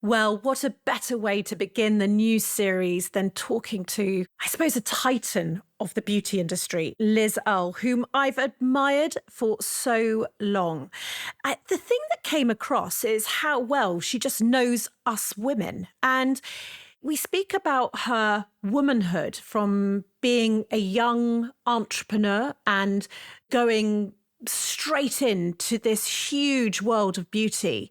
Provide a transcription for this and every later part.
Well, what a better way to begin the new series than talking to, I suppose, a titan of the beauty industry, Liz Earle, whom I've admired for so long. The thing that came across is how well she just knows us women. And we speak about her womanhood from being a young entrepreneur and going straight into this huge world of beauty,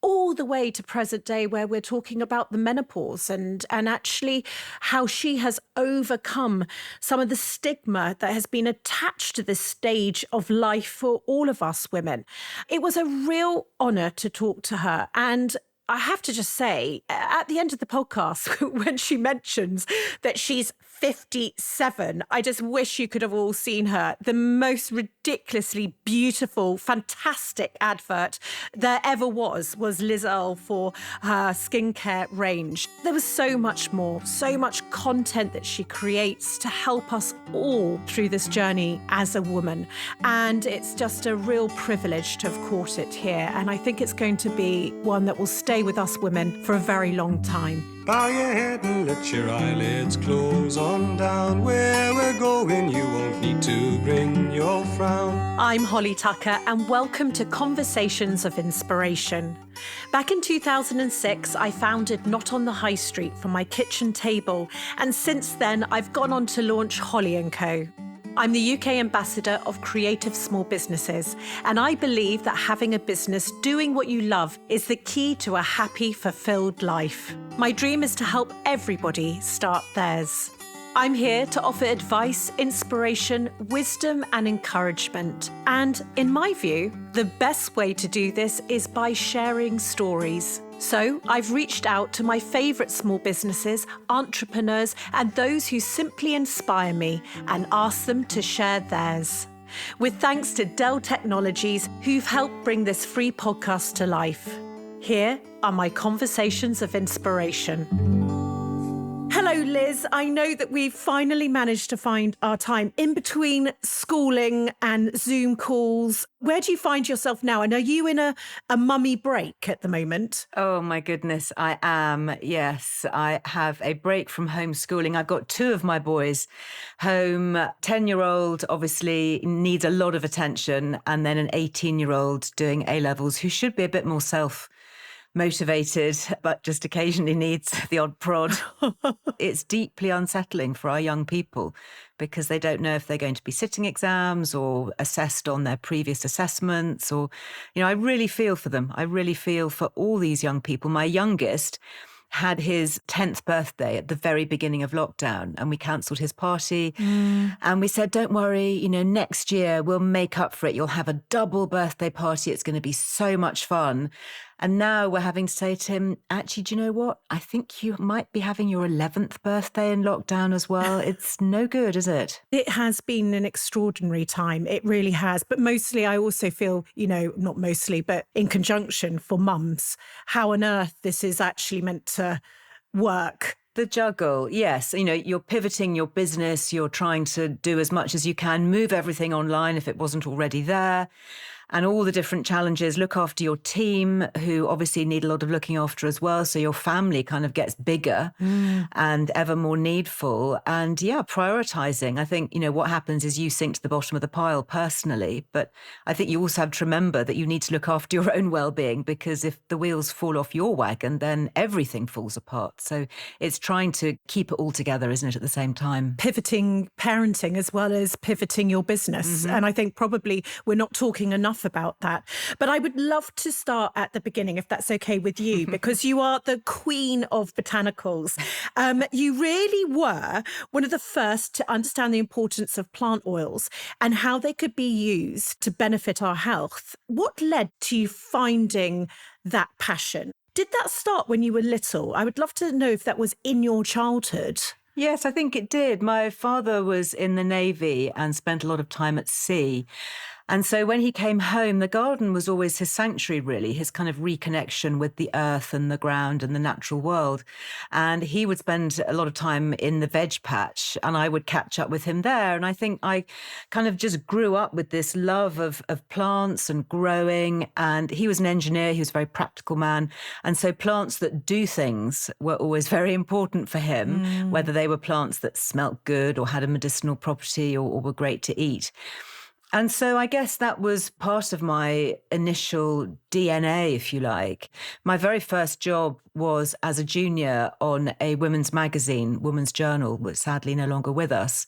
all the way to present day where we're talking about the menopause and actually how she has overcome some of the stigma that has been attached to this stage of life for all of us women. It was a real honour to talk to her, and I have to just say, at the end of the podcast, when she mentions that she's 57, I just wish you could have all seen her. The most ridiculously beautiful, fantastic advert there ever was Liz Earle for her skincare range. There was so much more, so much content that she creates to help us all through this journey as a woman. And it's just a real privilege to have caught it here. And I think it's going to be one that will stay with us women for a very long time. Bow your head and let your eyelids close on down. Where we're going, you won't need to bring your frown. I'm Holly Tucker, and welcome to Conversations of Inspiration. Back in 2006, I founded Not on the High Street from my kitchen table, and since then, I've gone on to launch Holly & Co. I'm the UK ambassador of creative small businesses, and I believe that having a business doing what you love is the key to a happy, fulfilled life. My dream is to help everybody start theirs. I'm here to offer advice, inspiration, wisdom, and encouragement. And in my view, the best way to do this is by sharing stories. So I've reached out to my favourite small businesses, entrepreneurs, and those who simply inspire me and asked them to share theirs. With thanks to Dell Technologies, who've helped bring this free podcast to life. Here are my conversations of inspiration. Hello, Liz. I know that we've finally managed to find our time in between schooling and Zoom calls. Where do you find yourself now? And are you in a mummy break at the moment? Oh, my goodness, I am. Yes, I have a break from homeschooling. I've got two of my boys home. 10-year-old obviously needs a lot of attention, and then an 18-year-old doing A-levels who should be a bit more self-motivated, but just occasionally needs the odd prod. It's deeply unsettling for our young people because they don't know if they're going to be sitting exams or assessed on their previous assessments. Or, I really feel for them. I really feel for all these young people. My youngest had his 10th birthday at the very beginning of lockdown, and we cancelled his party. And we said, don't worry, next year we'll make up for it. You'll have a double birthday party. It's going to be so much fun. And now we're having to say to him, actually, do you know what? I think you might be having your 11th birthday in lockdown as well. It's no good, is it? It has been an extraordinary time. It really has. But mostly I also feel, not mostly, but in conjunction for mums, how on earth this is actually meant to work. The juggle, yes. You're pivoting your business. You're trying to do as much as you can, move everything online if it wasn't already there. And all the different challenges, look after your team, who obviously need a lot of looking after as well. So your family kind of gets bigger and ever more needful. And prioritising. I think, what happens is you sink to the bottom of the pile personally. But I think you also have to remember that you need to look after your own well-being, because if the wheels fall off your wagon, then everything falls apart. So it's trying to keep it all together, isn't it, at the same time? Pivoting parenting as well as pivoting your business. And I think probably we're not talking enough about that. But I would love to start at the beginning, if that's okay with you, because you are the queen of botanicals. You really were one of the first to understand the importance of plant oils and how they could be used to benefit our health. What led to you finding that passion? Did that start when you were little? I would love to know if that was in your childhood. Yes, I think it did. My father was in the Navy and spent a lot of time at sea. And so when he came home, the garden was always his sanctuary, really, his kind of reconnection with the earth and the ground and the natural world. And he would spend a lot of time in the veg patch, and I would catch up with him there. And I think I kind of just grew up with this love of plants and growing. And he was an engineer, he was a very practical man. And so plants that do things were always very important for him, whether they were plants that smelt good or had a medicinal property or were great to eat. And so I guess that was part of my initial DNA, if you like. My very first job was as a junior on a women's magazine, Women's Journal, which sadly no longer with us.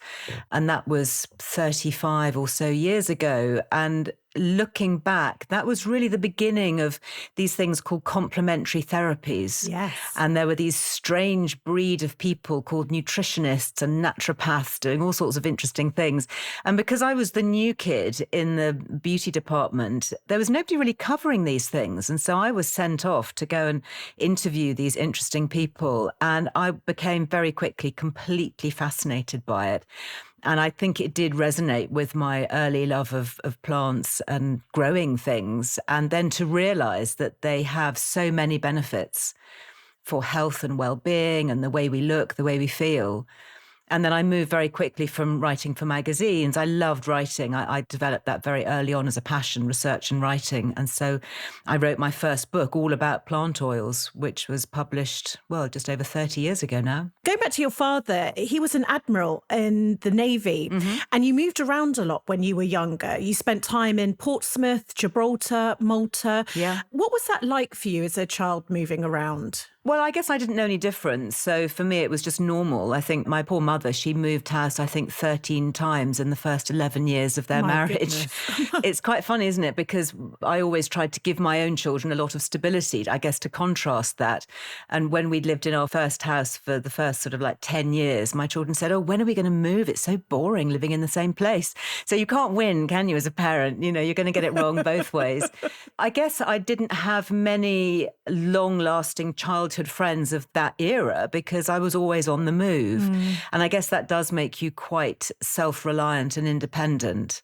And that was 35 or so years ago. And looking back, that was really the beginning of these things called complementary therapies. Yes. And there were these strange breed of people called nutritionists and naturopaths doing all sorts of interesting things. And because I was the new kid in the beauty department, there was nobody really covering these things. And so I was sent off to go and interview these interesting people. And I became very quickly completely fascinated by it. And I think it did resonate with my early love of plants and growing things. And then to realize that they have so many benefits for health and well-being and the way we look, the way we feel. And then I moved very quickly from writing for magazines. I loved writing. I developed that very early on as a passion, research and writing. And so I wrote my first book all about plant oils, which was published, well, just over 30 years ago now. Going back to your father, he was an admiral in the Navy, and you moved around a lot when you were younger. You spent time in Portsmouth, Gibraltar, Malta. Yeah. What was that like for you as a child moving around? Well, I guess I didn't know any difference. So for me, it was just normal. I think my poor mother, she moved house, I think 13 times in the first 11 years of their marriage. It's quite funny, isn't it? Because I always tried to give my own children a lot of stability, I guess, to contrast that. And when we'd lived in our first house for the first sort of like 10 years, my children said, oh, when are we going to move? It's so boring living in the same place. So you can't win, can you, as a parent? You know, you're going to get it wrong both ways. I guess I didn't have many long-lasting childhood friends of that era because I was always on the move. And I guess that does make you quite self-reliant and independent.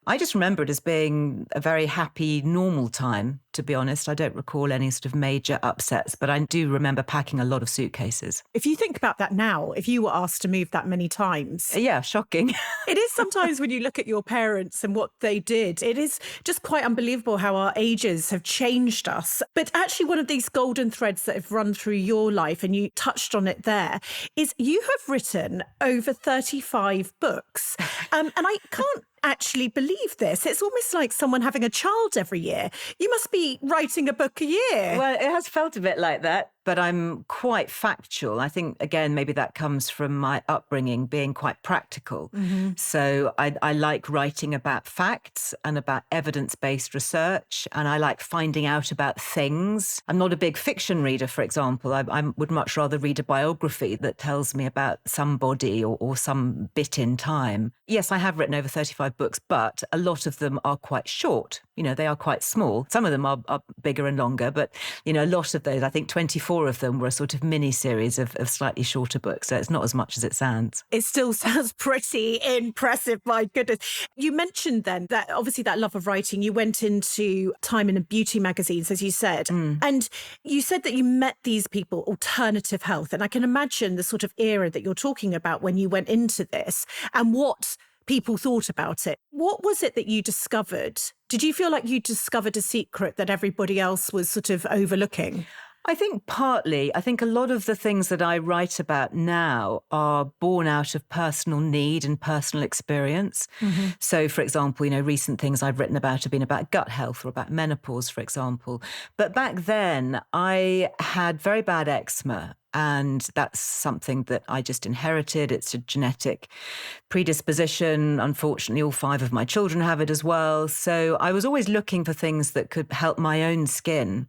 I just remember it as being a very happy, normal time, to be honest. I don't recall any sort of major upsets, but I do remember packing a lot of suitcases. If you think about that now, if you were asked to move that many times. Yeah, shocking. It is sometimes when you look at your parents and what they did, it is just quite unbelievable how our ages have changed us. But actually one of these golden threads that have run through your life, and you touched on it there, is you have written over 35 books. And I can't actually believe this. It's almost like someone having a child every year. You must be writing a book a year. Well, it has felt a bit like that, but I'm quite factual. I think, again, maybe that comes from my upbringing being quite practical. So I like writing about facts and about evidence-based research, and I like finding out about things. I'm not a big fiction reader, for example. I would much rather read a biography that tells me about somebody or some bit in time. Yes, I have written over 35 books, but a lot of them are quite short. You know, they are quite small. Some of them are bigger and longer, but, you know, a lot of those, I think 24 of them were a sort of mini series of slightly shorter books. So it's not as much as it sounds. It still sounds pretty impressive, my goodness. You mentioned then that obviously that love of writing, you went into time in beauty magazines, as you said, and you said that you met these people, alternative health. And I can imagine the sort of era that you're talking about when you went into this and what people thought about it. What was it that you discovered? Did you feel like you discovered a secret that everybody else was sort of overlooking? I think partly. I think a lot of the things that I write about now are born out of personal need and personal experience. So, for example, you know, recent things I've written about have been about gut health or about menopause, for example. But back then, I had very bad eczema. And that's something that I just inherited. It's a genetic predisposition. Unfortunately, all 5 of my children have it as well. So I was always looking for things that could help my own skin.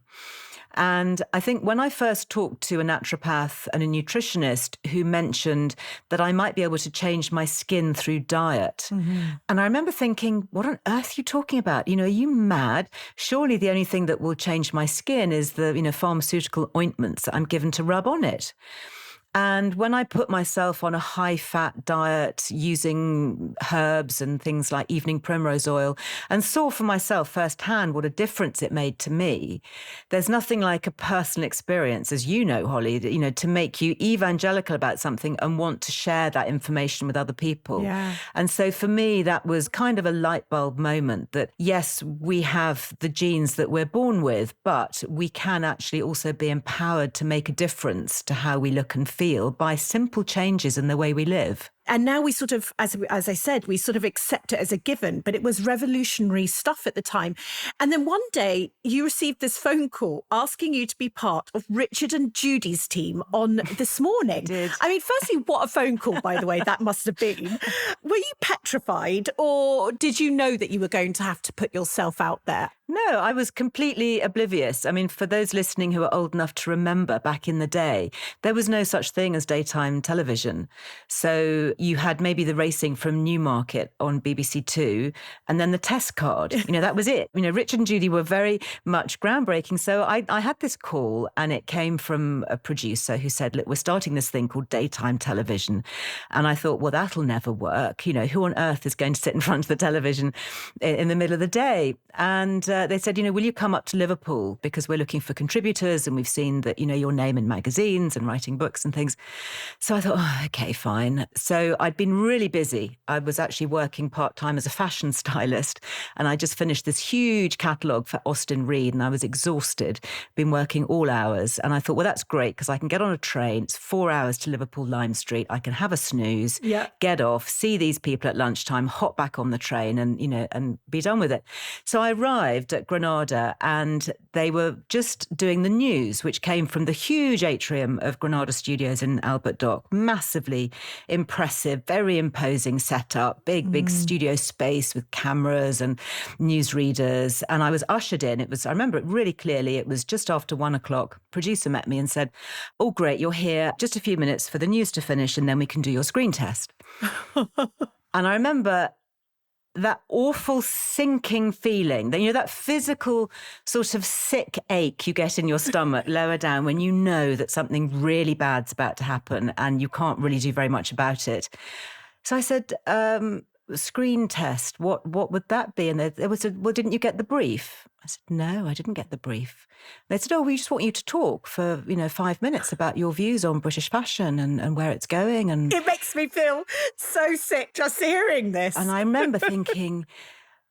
And I think when I first talked to a naturopath and a nutritionist who mentioned that I might be able to change my skin through diet. And I remember thinking, what on earth are you talking about? You know, are you mad? Surely the only thing that will change my skin is the, you know, pharmaceutical ointments that I'm given to rub on it. And when I put myself on a high-fat diet using herbs and things like evening primrose oil and saw for myself firsthand what a difference it made to me, there's nothing like a personal experience, as you know, Holly, to make you evangelical about something and want to share that information with other people. Yeah. And so for me, that was kind of a light bulb moment that, yes, we have the genes that we're born with, but we can actually also be empowered to make a difference to how we look and feel by simple changes in the way we live. And now we sort of, as I said, we sort of accept it as a given, but it was revolutionary stuff at the time. And then one day you received this phone call asking you to be part of Richard and Judy's team on This Morning. Did. I mean, firstly, what a phone call, by the way, that must have been. Were you petrified, or did you know that you were going to have to put yourself out there? No, I was completely oblivious. I mean, for those listening who are old enough to remember back in the day, there was no such thing as daytime television. So you had maybe the racing from Newmarket on BBC Two and then the test card. That was it. Richard and Judy were very much groundbreaking. So I had this call and it came from a producer who said, look, we're starting this thing called daytime television. And I thought, well, that'll never work. Who on earth is going to sit in front of the television in the middle of the day? And they said, will you come up to Liverpool because we're looking for contributors and we've seen that, your name in magazines and writing books and things. So I thought, oh, okay, fine. So I'd been really busy. I was actually working part-time as a fashion stylist and I just finished this huge catalogue for Austin Reed and I was exhausted, been working all hours. And I thought, well, that's great because I can get on a train. It's 4 hours to Liverpool Lime Street. I can have a snooze, get off, see these people at lunchtime, hop back on the train and, and be done with it. So I arrived at Granada and they were just doing the news, which came from the huge atrium of Granada Studios in Albert Dock. Massively impressive, very imposing setup, big studio space with cameras and newsreaders. And I was ushered in. I remember it really clearly. It was just after 1 o'clock. Producer met me and said, oh, great, you're here. Just a few minutes for the news to finish and then we can do your screen test. And I remember that awful sinking feeling, that physical sort of sick ache you get in your stomach lower down when you know that something really bad's about to happen and you can't really do very much about it. So I said, screen test, what would that be? And they said, well, didn't you get the brief? I said, no, I didn't get the brief. They said, oh, we just want you to talk for, 5 minutes about your views on British fashion and where it's going. And it makes me feel so sick just hearing this. And I remember thinking,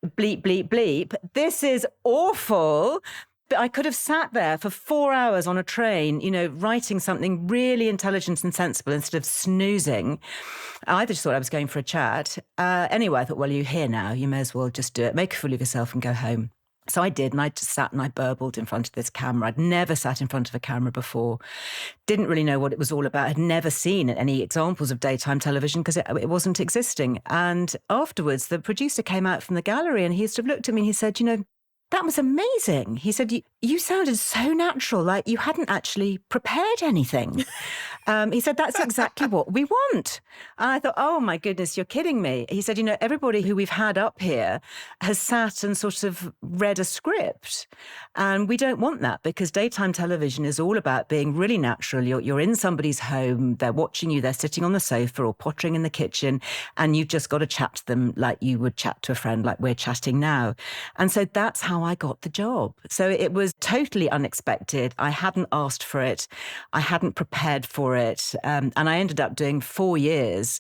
bleep, bleep, bleep, this is awful. But I could have sat there for 4 hours on a train, writing something really intelligent and sensible instead of snoozing. I just thought I was going for a chat. Anyway, I thought, well, you're here now. You may as well just do it. Make a fool of yourself and go home. So I did, and I just sat and I burbled in front of this camera. I'd never sat in front of a camera before. Didn't really know what it was all about. Had never seen any examples of daytime television because it wasn't existing. And afterwards, the producer came out from the gallery and he sort of looked at me and he said, that was amazing. He said, you sounded so natural, like you hadn't actually prepared anything. He said, that's exactly what we want. And I thought, oh my goodness, you're kidding me. He said, everybody who we've had up here has sat and sort of read a script. And we don't want that because daytime television is all about being really natural. You're in somebody's home, they're watching you, they're sitting on the sofa or pottering in the kitchen, and you've just got to chat to them like you would chat to a friend, like we're chatting now. And so that's how I got the job. So it was totally unexpected. I hadn't asked for it. I hadn't prepared for it. And I ended up doing 4 years,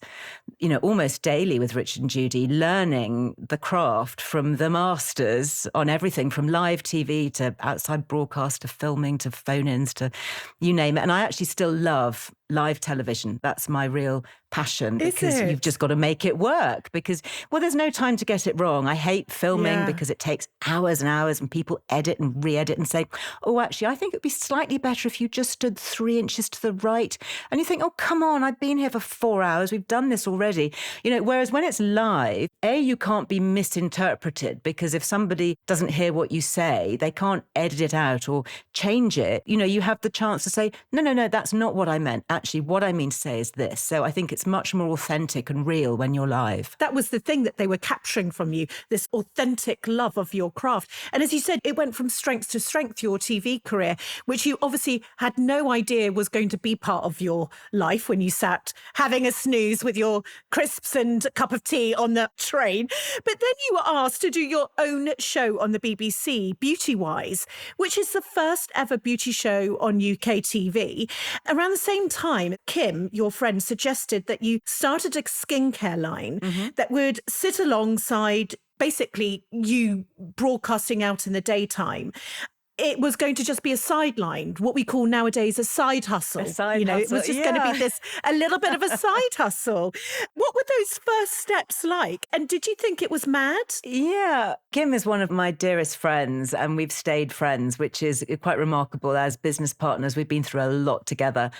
almost daily with Richard and Judy, learning the craft from the masters on everything from live TV to outside broadcast to filming to phone-ins to you name it. And I actually still love live television. That's my real passion because you've just got to make it work because, well, there's no time to get it wrong. I hate filming because it takes hours and hours and people edit and re-edit and say, oh, actually, I think it'd be slightly better if you just stood 3 inches to the right. And you think, oh, come on, I've been here for 4 hours. We've done this already. Whereas when it's live, you can't be misinterpreted because if somebody doesn't hear what you say, they can't edit it out or change it. You have the chance to say, no, that's not what I meant. actually, what I mean to say is this. So I think it's much more authentic and real when you're live. That was the thing that they were capturing from you, this authentic love of your craft. And as you said, it went from strength to strength, your TV career, which you obviously had no idea was going to be part of your life when you sat having a snooze with your crisps and cup of tea on the train. But then you were asked to do your own show on the BBC, Beauty Wise, which is the first ever beauty show on UK TV. Around the same time, Kim, your friend, suggested that you started a skincare line that would sit alongside basically you broadcasting out in the daytime. It was going to just be a sideline, what we call nowadays a side hustle. A side It hustle, was just going to be a little bit of a side hustle. What were those first steps like? And did you think it was mad? Yeah. Kim is one of my dearest friends, and we've stayed friends, which is quite remarkable. As business partners, we've been through a lot together.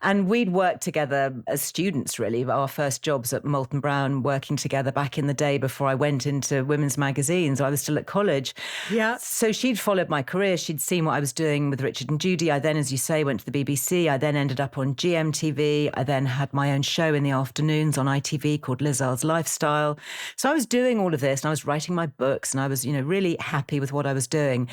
And we'd worked together as students, really. Our first jobs at Molton Brown, working together back in the day before I went into women's magazines. I was still at college. Yeah. So she'd followed my career. She'd seen what I was doing with Richard and Judy. I then, as you say, went to the BBC. I then ended up on GMTV. I then had my own show in the afternoons on ITV called Liz Earle's Lifestyle. So I was doing all of this, and I was writing my books, and I was, really happy with what I was doing.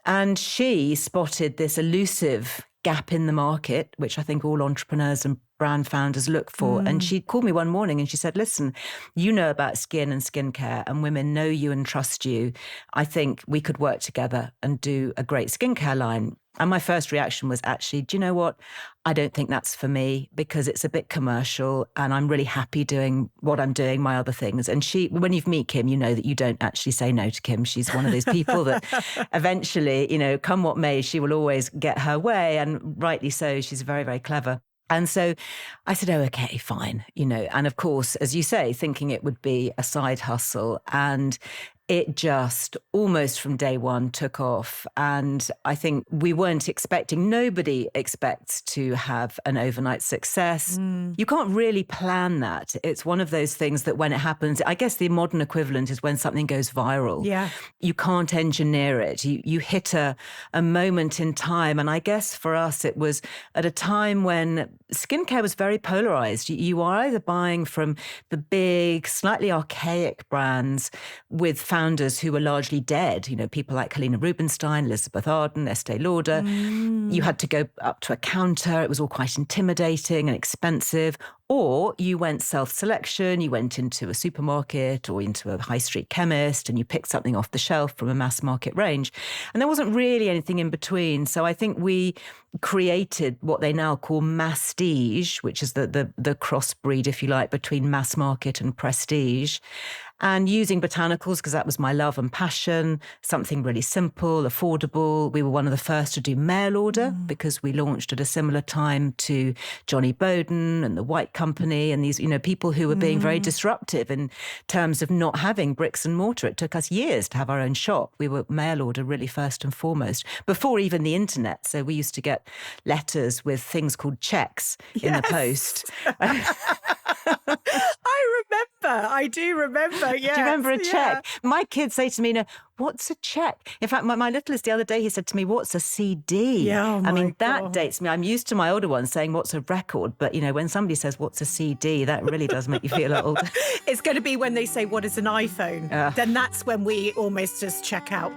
And she spotted this elusive gap in the market, which I think all entrepreneurs and brand founders look for. And she called me one morning and she said, listen, you know about skin and skincare, and women know you and trust you. I think we could work together and do a great skincare line. And my first reaction was actually, do you know what? I don't think that's for me, because it's a bit commercial and I'm really happy doing what I'm doing, my other things. And when you've met Kim, you know that you don't actually say no to Kim. She's one of those people that eventually, come what may, she will always get her way. And rightly so, she's very, very clever. And so I said, oh, okay, fine, and of course, as you say, thinking it would be a side hustle, and it just almost from day one took off. And I think nobody expects to have an overnight success. You can't really plan that. It's one of those things that when it happens, I guess the modern equivalent is when something goes viral. Yeah. You can't engineer it. You hit a moment in time. And I guess for us, it was at a time when skincare was very polarized. You are either buying from the big, slightly archaic brands with founders who were largely dead, people like Helena Rubinstein, Elizabeth Arden, Estee Lauder. You had to go up to a counter. It was all quite intimidating and expensive. Or you went self-selection, you went into a supermarket or into a high street chemist and you picked something off the shelf from a mass market range. And there wasn't really anything in between. So I think we created what they now call masstige, which is the crossbreed, if you like, between mass market and prestige. And using botanicals, because that was my love and passion, something really simple, affordable. We were one of the first to do mail order because we launched at a similar time to Johnny Bowden and the White Company and these, people who were being very disruptive in terms of not having bricks and mortar. It took us years to have our own shop. We were mail order really first and foremost, before even the internet. So we used to get letters with things called checks in the post. I do remember, yes. Do you remember a check? My kids say to me, what's a check? In fact, my littlest the other day, he said to me, what's a CD? Yeah, that dates me. I'm used to my older ones saying, what's a record? But, when somebody says, what's a CD, that really does make you feel old. It's going to be when they say, what is an iPhone? Then that's when we almost just check out.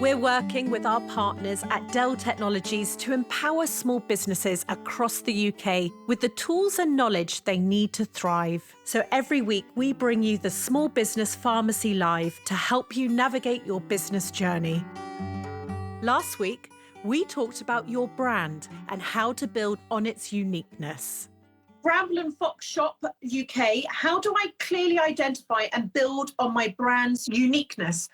We're working with our partners at Dell Technologies to empower small businesses across the UK with the tools and knowledge they need to thrive. So every week we bring you the Small Business Pharmacy Live to help you navigate your business journey. Last week, we talked about your brand and how to build on its uniqueness. Bramble & Fox Shop UK, how do I clearly identify and build on my brand's uniqueness?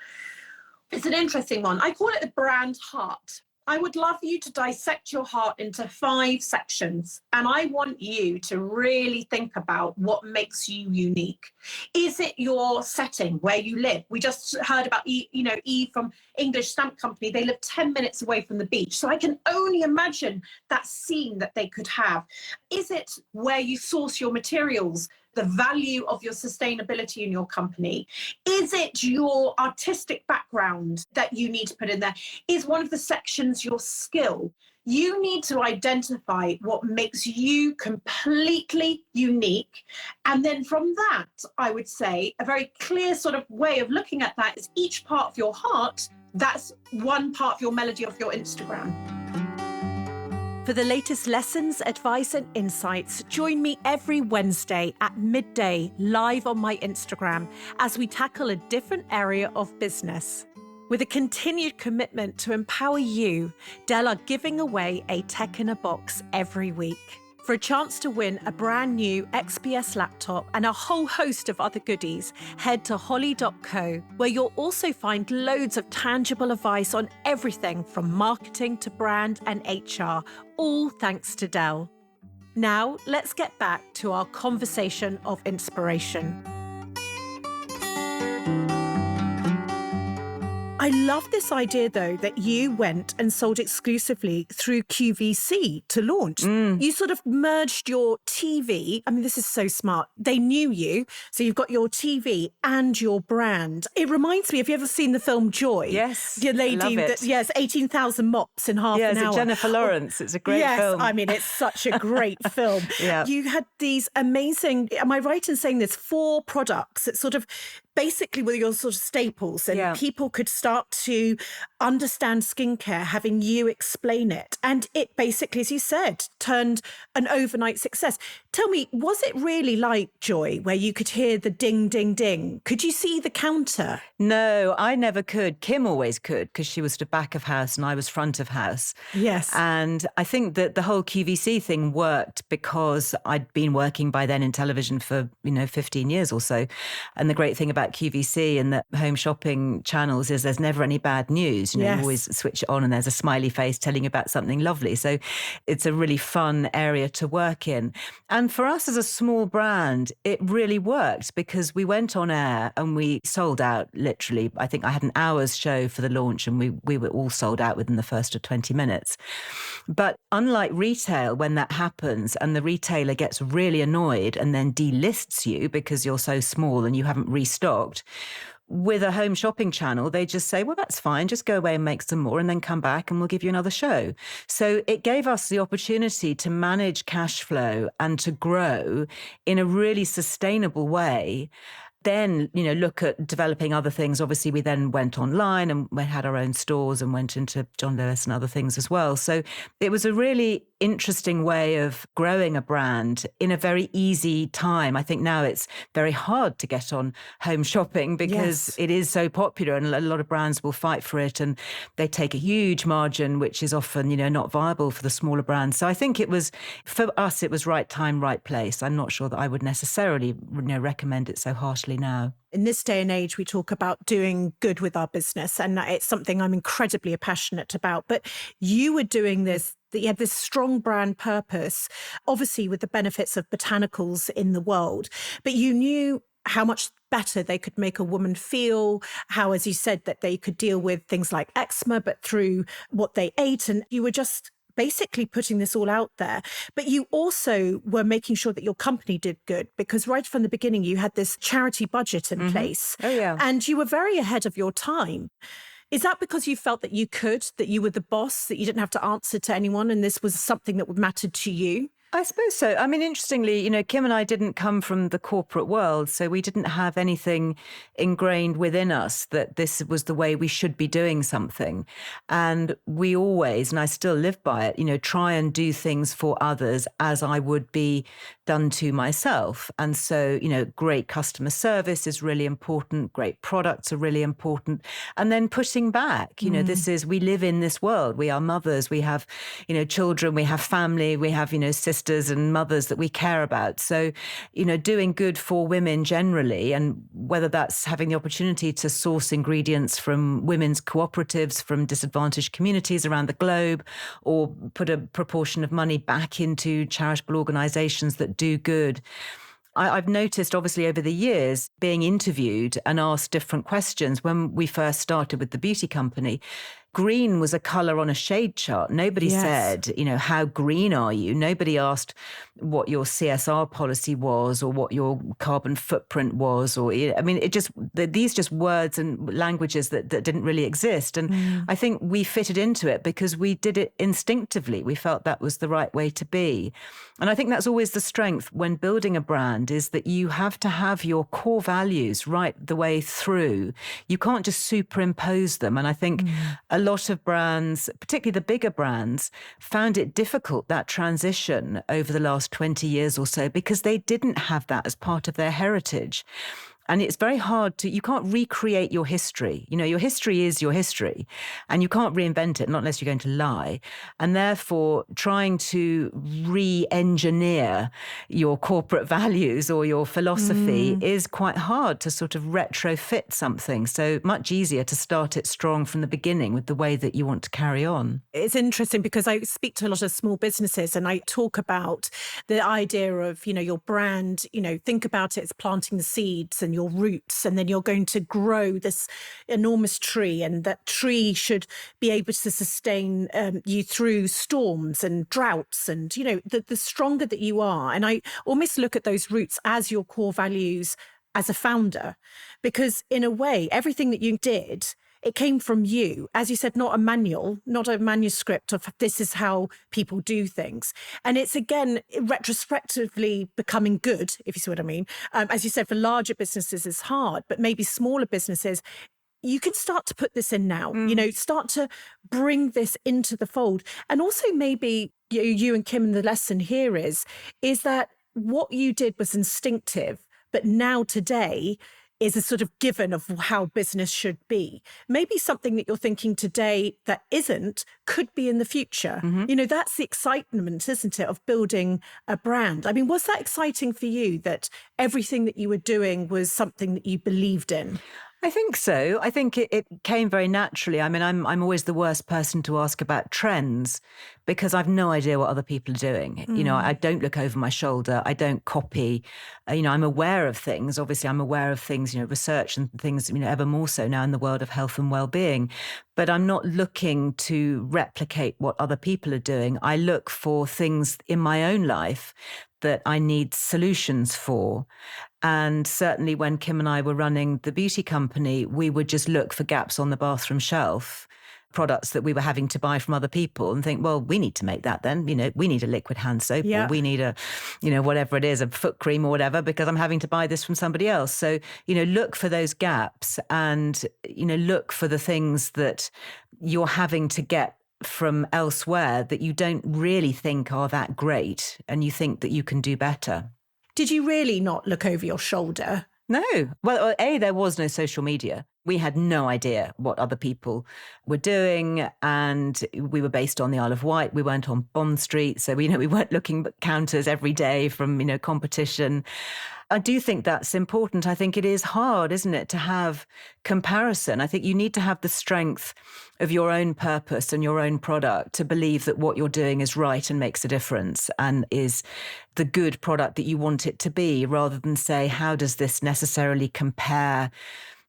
It's an interesting one. I call it the brand heart. I would love you to dissect your heart into 5 sections, and I want you to really think about what makes you unique. Is it your setting where you live? We just heard about Eve from English Stamp Company. They live 10 minutes away from the beach. So I can only imagine that scene that they could have. Is it where you source your materials? The value of your sustainability in your company? Is it your artistic background that you need to put in there? Is one of the sections your skill? You need to identify what makes you completely unique. And then from that, I would say a very clear sort of way of looking at that is each part of your heart, that's one part of your melody of your Instagram. For the latest lessons, advice, and insights, join me every Wednesday at midday live on my Instagram as we tackle a different area of business. With a continued commitment to empower you, Dell are giving away a tech in a box every week. For a chance to win a brand new XPS laptop and a whole host of other goodies, head to holly.co, where you'll also find loads of tangible advice on everything from marketing to brand and HR, all thanks to Dell. Now, let's get back to our conversation of inspiration. I love this idea, though, that you went and sold exclusively through QVC to launch. You sort of merged your TV. I mean, this is so smart. They knew you. So you've got your TV and your brand. It reminds me, have you ever seen the film Joy? Yes. Your lady, I love it. yes, 18,000 mops in half an hour. It's Jennifer Lawrence. It's a great film. Yes, I mean, it's such a great film. Yeah. You had these amazing, am I right in saying there's 4 products that sort of basically were your sort of staples, and people could start to understand skincare having you explain it. And it basically, as you said, turned an overnight success. Tell me, was it really like Joy, where you could hear the ding, ding, ding? Could you see the counter? No, I never could. Kim always could, because she was the back of house and I was front of house. Yes. And I think that the whole QVC thing worked because I'd been working by then in television for, 15 years or so. And the great thing about QVC and the home shopping channels is there's never any bad news. You always switch it on and there's a smiley face telling you about something lovely. So it's a really fun area to work in. And for us as a small brand, it really worked because we went on air and we sold out literally. I think I had an hour's show for the launch and we were all sold out within the first 20 minutes. But unlike retail, when that happens and the retailer gets really annoyed and then delists you because you're so small and you haven't restocked, with a home shopping channel, they just say, well, that's fine. Just go away and make some more and then come back and we'll give you another show. So it gave us the opportunity to manage cash flow and to grow in a really sustainable way. Then, look at developing other things. Obviously, we then went online and we had our own stores and went into John Lewis and other things as well. So it was a really interesting way of growing a brand in a very easy time. I think now it's very hard to get on home shopping because it is so popular and a lot of brands will fight for it and they take a huge margin, which is often, not viable for the smaller brands. So I think it was, for us, it was right time, right place. I'm not sure that I would necessarily recommend it so harshly now. In this day and age, we talk about doing good with our business, and it's something I'm incredibly passionate about. But you were doing this, that you had this strong brand purpose, obviously with the benefits of botanicals in the world, but you knew how much better they could make a woman feel, how, as you said, that they could deal with things like eczema, but through what they ate. And you were just basically putting this all out there. But you also were making sure that your company did good, because right from the beginning, you had this charity budget in place. Oh, yeah. And you were very ahead of your time. Is that because you felt that you could, that you were the boss, that you didn't have to answer to anyone, and this was something that mattered to you? I suppose so. I mean, interestingly, Kim and I didn't come from the corporate world, so we didn't have anything ingrained within us that this was the way we should be doing something. And we always, and I still live by it, try and do things for others as I would be done to myself. And so, great customer service is really important. Great products are really important. And then pushing back, we live in this world. We are mothers. We have, children. We have family. We have, sisters and mothers that we care about. So, doing good for women generally, and whether that's having the opportunity to source ingredients from women's cooperatives, from disadvantaged communities around the globe, or put a proportion of money back into charitable organizations that do good. I've noticed, obviously, over the years, being interviewed and asked different questions. When we first started with the beauty company, green was a colour on a shade chart. Nobody said, how green are you? Nobody asked what your CSR policy was or what your carbon footprint was. These just words and languages that didn't really exist. And I think we fitted into it because we did it instinctively. We felt that was the right way to be. And I think that's always the strength when building a brand, is that you have to have your core values right the way through. You can't just superimpose them. And I think a lot of brands, particularly the bigger brands, found it difficult, that transition over the last 20 years or so, because they didn't have that as part of their heritage. And it's very hard you can't recreate your history. Your history is your history and you can't reinvent it, not unless you're going to lie. And therefore, trying to re-engineer your corporate values or your philosophy is quite hard to sort of retrofit something. So much easier to start it strong from the beginning with the way that you want to carry on. It's interesting because I speak to a lot of small businesses and I talk about the idea of, your brand, think about it as planting the seeds and your roots, and then you're going to grow this enormous tree, and that tree should be able to sustain you through storms and droughts, and the stronger that you are. And I almost look at those roots as your core values as a founder, because in a way everything that you did, it came from you. As you said, not a manual, not a manuscript of this is how people do things. And it's, again, retrospectively becoming good, if you see what I mean. As you said, for larger businesses, it's hard, but maybe smaller businesses, you can start to put this in now, start to bring this into the fold. And also maybe you and Kim, the lesson here is that what you did was instinctive, but now today is a sort of given of how business should be. Maybe something that you're thinking today that isn't could be in the future. That's the excitement, isn't it, of building a brand? I mean, was that exciting for you, that everything that you were doing was something that you believed in? I think so. I think it came very naturally. I mean, I'm always the worst person to ask about trends because I've no idea what other people are doing. I don't look over my shoulder. I don't copy. I'm aware of things. Obviously, I'm aware of things, research and things, ever more so now in the world of health and well-being. But I'm not looking to replicate what other people are doing. I look for things in my own life that I need solutions for. And certainly when Kim and I were running the beauty company, we would just look for gaps on the bathroom shelf, products that we were having to buy from other people, and think, well, we need to make that then. We need a liquid hand soap, or we need a, whatever it is, a foot cream or whatever, because I'm having to buy this from somebody else. So, look for those gaps and, look for the things that you're having to get from elsewhere that you don't really think are that great and you think that you can do better. Did you really not look over your shoulder? No. Well, there was no social media. We had no idea what other people were doing, and we were based on the Isle of Wight. We weren't on Bond Street, so we weren't looking at counters every day from competition. I do think that's important. I think it is hard, isn't it, to have comparison. I think you need to have the strength of your own purpose and your own product to believe that what you're doing is right and makes a difference and is the good product that you want it to be, rather than say, how does this necessarily compare?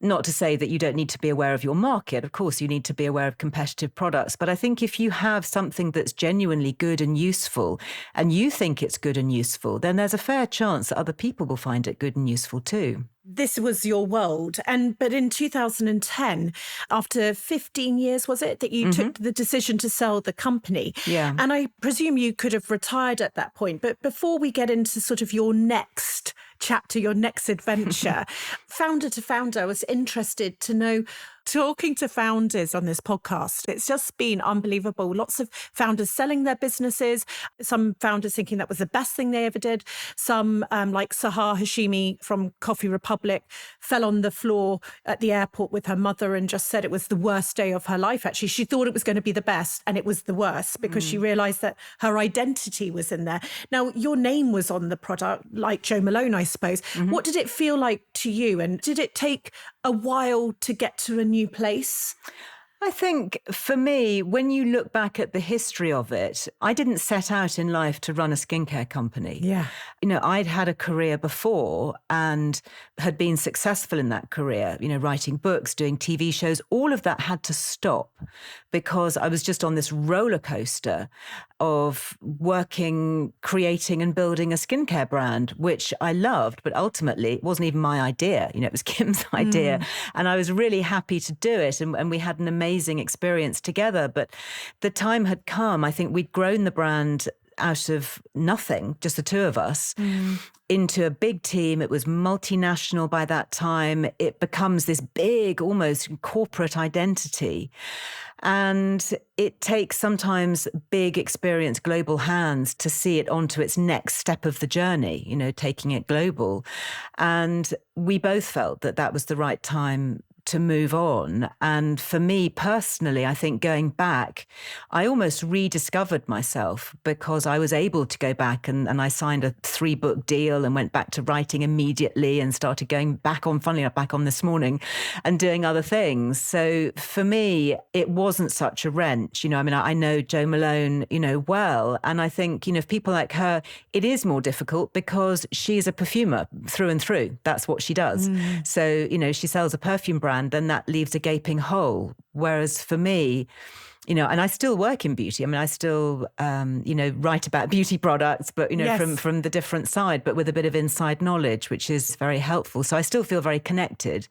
Not to say that you don't need to be aware of your market. Of course, you need to be aware of competitive products. But I think if you have something that's genuinely good and useful, and you think it's good and useful, then there's a fair chance that other people will find it good and useful too. This was your world. But in 2010, after 15 years, was it, that you took the decision to sell the company? Yeah. And I presume you could have retired at that point. But before we get into sort of your next chapter, your next adventure, founder to founder, I was interested to know, talking to founders on this podcast, it's just been unbelievable. Lots of founders selling their businesses, some founders thinking that was the best thing they ever did. Some, like Sahar Hashimi from Coffee Republic, fell on the floor at the airport with her mother and just said it was the worst day of her life. Actually, she thought it was going to be the best, and it was the worst because she realized that her identity was in there. Now, your name was on the product, like Joe Malone, I suppose. What did it feel like to you? And did it take a while to get to a new place? I think for me, when you look back at the history of it, I didn't set out in life to run a skincare company. Yeah. I'd had a career before and had been successful in that career, writing books, doing TV shows. All of that had to stop because I was just on this roller coaster of working, creating and building a skincare brand, which I loved, but ultimately it wasn't even my idea. It was Kim's idea. And I was really happy to do it. And we had an amazing experience together. But the time had come. I think we'd grown the brand out of nothing, just the two of us, into a big team. It was multinational by that time. It becomes this big, almost corporate identity. And it takes sometimes big, experienced global hands to see it onto its next step of the journey, taking it global. And we both felt that that was the right time to move on. And for me personally, I think going back, I almost rediscovered myself because I was able to go back and I signed a 3-book deal and went back to writing immediately and started going back on, funnily enough, back on this morning and doing other things. So for me, it wasn't such a wrench. I know Jo Malone, well, and I think, if people like her, it is more difficult because she's a perfumer through and through. That's what she does. So, she sells a perfume brand, then that leaves a gaping hole. Whereas for me, and I still work in beauty. I still, write about beauty products, but, Yes. from the different side, but with a bit of inside knowledge, which is very helpful. So I still feel very connected.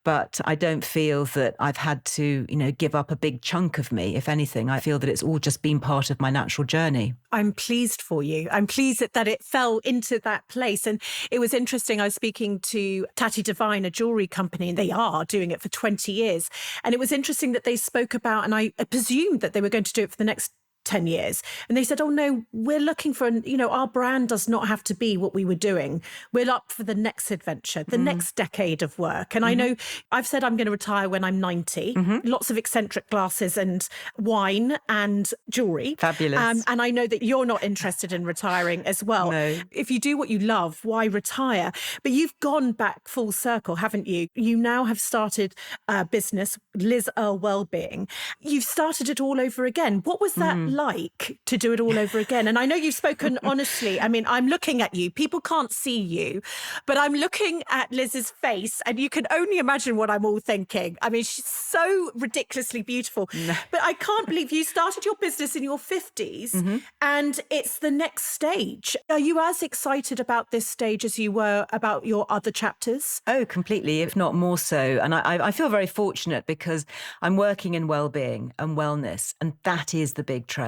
But I don't feel that I've had to, give up a big chunk of me. If anything, I feel that it's all just been part of my natural journey. I'm pleased for you. I'm pleased that it fell into that place. And it was interesting. I was speaking to Tatty Divine, a jewelry company, and they are doing it for 20 years. And it was interesting that they spoke about, and I presumed that they were going to do it for the next 10 years. And they said, oh no, we're looking for, our brand does not have to be what we were doing. We're up for the next adventure, the next decade of work. And I know I've said I'm going to retire when I'm 90, lots of eccentric glasses and wine and jewelry. Fabulous. And I know that you're not interested in retiring as well. No. If you do what you love, why retire? But you've gone back full circle, haven't you? You now have started a business, Liz Earle Wellbeing. You've started it all over again. What was that like to do it all over again? And I know you've spoken honestly. I'm looking at you. People can't see you, but I'm looking at Liz's face and you can only imagine what I'm all thinking. She's so ridiculously beautiful. No. But I can't believe you started your business in your 50s and it's the next stage. Are you as excited about this stage as you were about your other chapters? Oh, completely, if not more so. And I feel very fortunate because I'm working in well-being and wellness, and that is the big trend.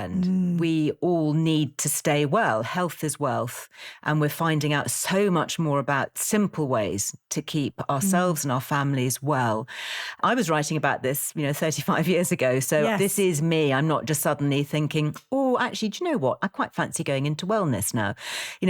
We all need to stay well. Health is wealth. And we're finding out so much more about simple ways to keep ourselves and our families well. I was writing about this, 35 years ago. So Yes. This is me. I'm not just suddenly thinking, oh, actually, do you know what? I quite fancy going into wellness now.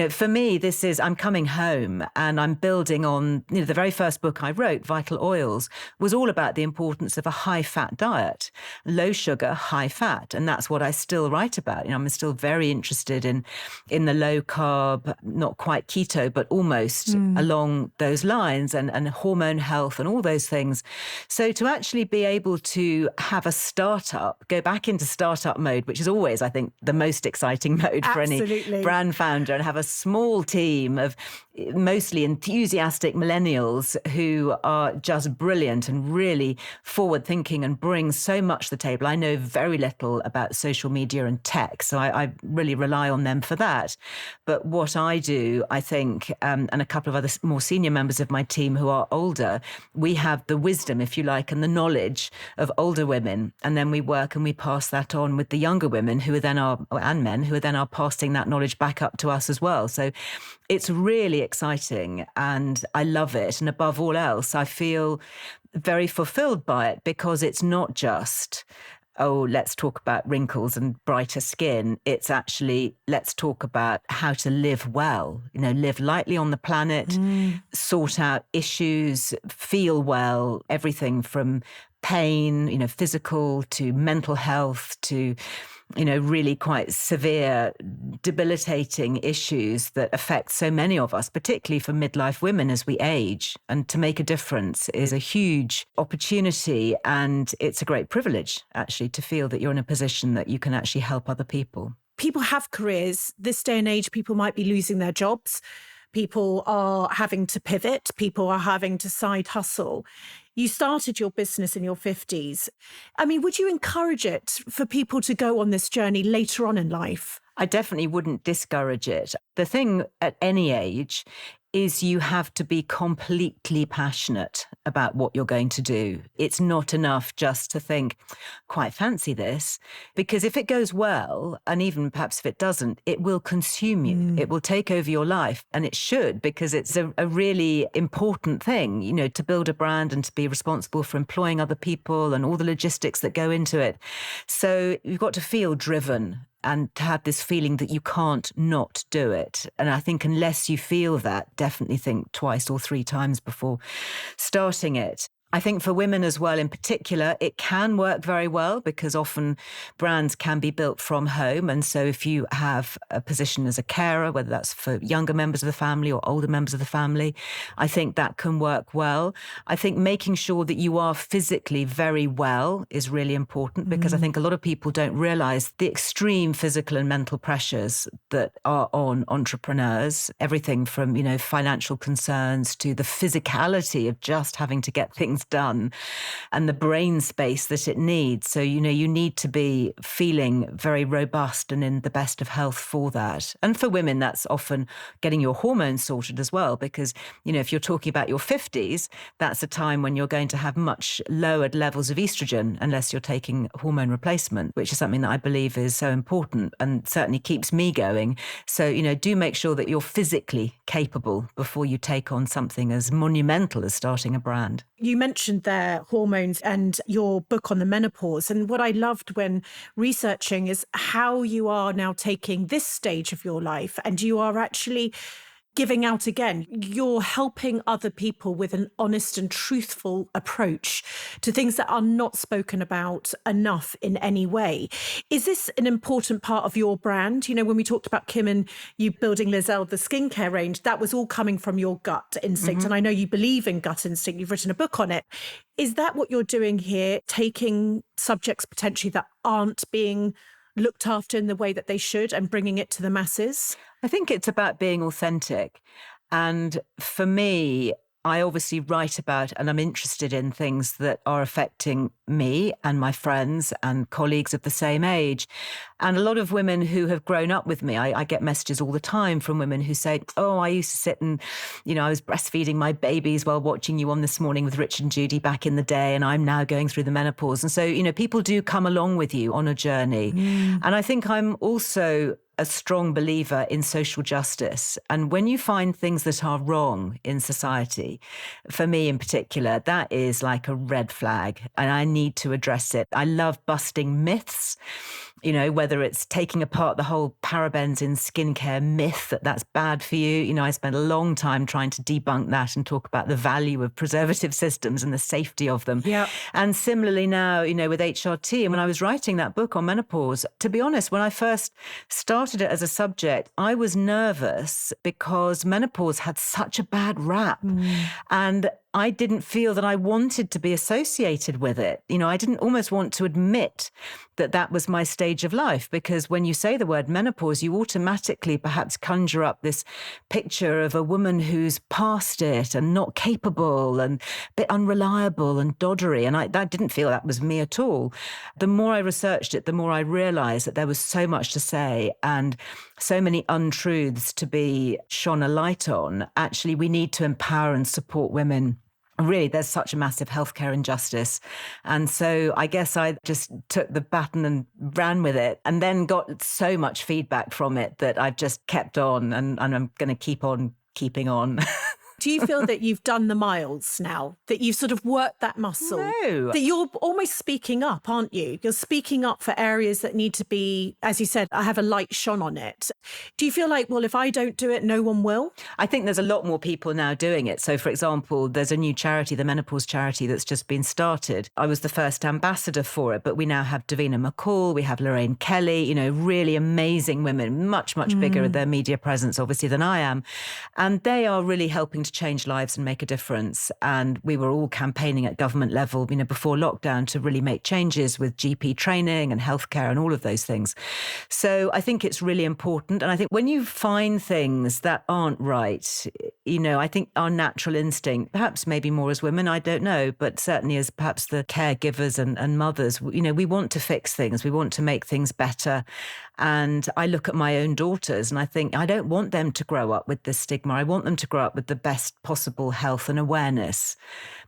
For me, I'm coming home and I'm building on, the very first book I wrote, Vital Oils, was all about the importance of a high-fat diet, low sugar, high fat. And that's what I still write about. I'm still very interested in the low carb, not quite keto, but almost along those lines, and hormone health and all those things. So to actually be able to have a startup, go back into startup mode, which is always, I think, the most exciting mode for any brand founder, and have a small team of mostly enthusiastic millennials who are just brilliant and really forward thinking and bring so much to the table. I know very little about social media and tech, so I really rely on them for that. But what I do, I think, and a couple of other more senior members of my team who are older, we have the wisdom, if you like, and the knowledge of older women. And then we work and we pass that on with the younger women who are then and men who are then passing that knowledge back up to us as well. So it's really exciting and I love it. And above all else, I feel very fulfilled by it because it's not just, oh, let's talk about wrinkles and brighter skin. It's actually, let's talk about how to live well, live lightly on the planet, sort out issues, feel well, everything from pain, physical to mental health to really quite severe, debilitating issues that affect so many of us, particularly for midlife women as we age. And to make a difference is a huge opportunity, and it's a great privilege, actually, to feel that you're in a position that you can actually help other people. People have careers. This day and age, people might be losing their jobs. People are having to pivot. People are having to side hustle. You started your business in your 50s. I mean, would you encourage it for people to go on this journey later on in life? I definitely wouldn't discourage it. The thing at any age is you have to be completely passionate about what you're going to do. It's not enough just to think, quite fancy this, because if it goes well, and even perhaps if it doesn't, it will consume you. It will take over your life, and it should, because it's a really important thing, to build a brand and to be responsible for employing other people and all the logistics that go into it. So you've got to feel driven and to have this feeling that you can't not do it. And I think unless you feel that, definitely think twice or three times before starting it. I think for women as well in particular, it can work very well because often brands can be built from home. And so if you have a position as a carer, whether that's for younger members of the family or older members of the family, I think that can work well. I think making sure that you are physically very well is really important because I think a lot of people don't realize the extreme physical and mental pressures that are on entrepreneurs, everything from, financial concerns to the physicality of just having to get things done and the brain space that it needs. So, you need to be feeling very robust and in the best of health for that. And for women, that's often getting your hormones sorted as well, because, if you're talking about your 50s, that's a time when you're going to have much lowered levels of estrogen unless you're taking hormone replacement, which is something that I believe is so important and certainly keeps me going. So, do make sure that you're physically capable before you take on something as monumental as starting a brand. You mentioned there hormones and your book on the menopause. And what I loved when researching is how you are now taking this stage of your life and you are actually giving out again. You're helping other people with an honest and truthful approach to things that are not spoken about enough in any way. Is this an important part of your brand? When we talked about Kim and you building Liz Earle, the skincare range, that was all coming from your gut instinct. And I know you believe in gut instinct. You've written a book on it. Is that what you're doing here? Taking subjects potentially that aren't being looked after in the way that they should and bringing it to the masses? I think it's about being authentic. And for me, I obviously write about and I'm interested in things that are affecting me and my friends and colleagues of the same age. And a lot of women who have grown up with me, I get messages all the time from women who say, oh, I used to sit and, I was breastfeeding my babies while watching you on This Morning with Rich and Judy back in the day, and I'm now going through the menopause. And so, people do come along with you on a journey. And I think I'm also a strong believer in social justice. And when you find things that are wrong in society, for me in particular, that is like a red flag and I need to address it. I love busting myths, whether it's taking apart the whole parabens in skincare myth that that's bad for you. I spent a long time trying to debunk that and talk about the value of preservative systems and the safety of them. Yeah. And similarly now, with HRT, and when I was writing that book on menopause, to be honest, when I first started it as a subject, I was nervous because menopause had such a bad rap. And I didn't feel that I wanted to be associated with it. I didn't almost want to admit that that was my stage of life, because when you say the word menopause, you automatically perhaps conjure up this picture of a woman who's past it and not capable and a bit unreliable and doddery. And I didn't feel that was me at all. The more I researched it, the more I realized that there was so much to say and so many untruths to be shone a light on. Actually, we need to empower and support women. Really, there's such a massive healthcare injustice. And so I guess I just took the baton and ran with it and then got so much feedback from it that I've just kept on and I'm going to keep on keeping on. Do you feel that you've done the miles now, that you've sort of worked that muscle? No. That you're almost speaking up, aren't you? You're speaking up for areas that need to be, as you said, I have a light shone on it. Do you feel like, well, if I don't do it, no one will? I think there's a lot more people now doing it. So, for example, there's a new charity, the Menopause charity, that's just been started. I was the first ambassador for it, but we now have Davina McCall, we have Lorraine Kelly, really amazing women, much, much bigger in their media presence, obviously, than I am. And they are really helping to change lives and make a difference. And we were all campaigning at government level, before lockdown to really make changes with GP training and healthcare and all of those things. So I think it's really important. And I think when you find things that aren't right, I think our natural instinct, perhaps maybe more as women, I don't know, but certainly as perhaps the caregivers and mothers, we want to fix things. We want to make things better. And I look at my own daughters and I think I don't want them to grow up with this stigma. I want them to grow up with the best possible health and awareness.